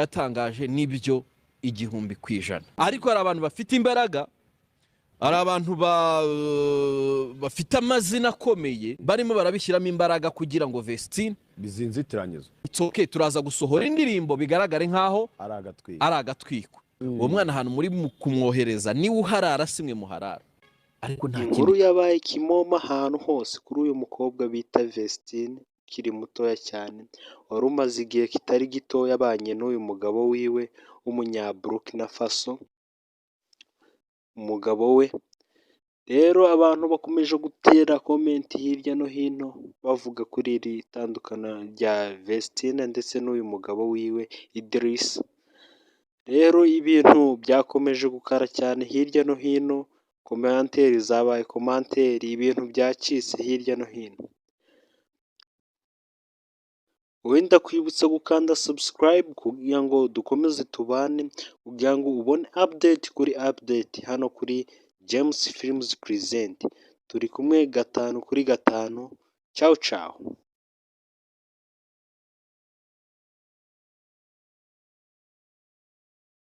yatangaje nibyo 100%. Ariko hari abantu bafite imbaraga, hari abantu bafite amazina akomeye barimo barabishyiramo imbaraga kugira ngo Vestine bizinzitiranyizo. Okay, turaza gusohora indirimbo bigaragare nkaho ari agatwiko. Uwo mwana ahantu muri kumwohereza niwe uharara simwe muharara. Ariko nta inkuru yabaye kimoma ahantu hose kuri uyu mukobwa bita Vestine ukiri mutoya cyane, wari umaze igihe kitari gitoya abanye n'uyu mugabo wiwe w'umunya Burkina Faso. Umugabo we rero abantu bakomeje gutera komenti hirya no hino bavuga kuri iri tandukana rya Vestine ndetse n'uyu mugabo wiwe Idrissa. Rero ibintu byakomeje gukara cyane hirya no hino, komanteri zabaye komanteri, ibintu byacitse hirya no hino. Wenda kwibutsa gukanda subscribe kugira ngo dukomeze tubane, kugira ngo ubone update kuri update hano kuri James Films Present. Turi kumwe 5 kuri 5. Ciao ciao.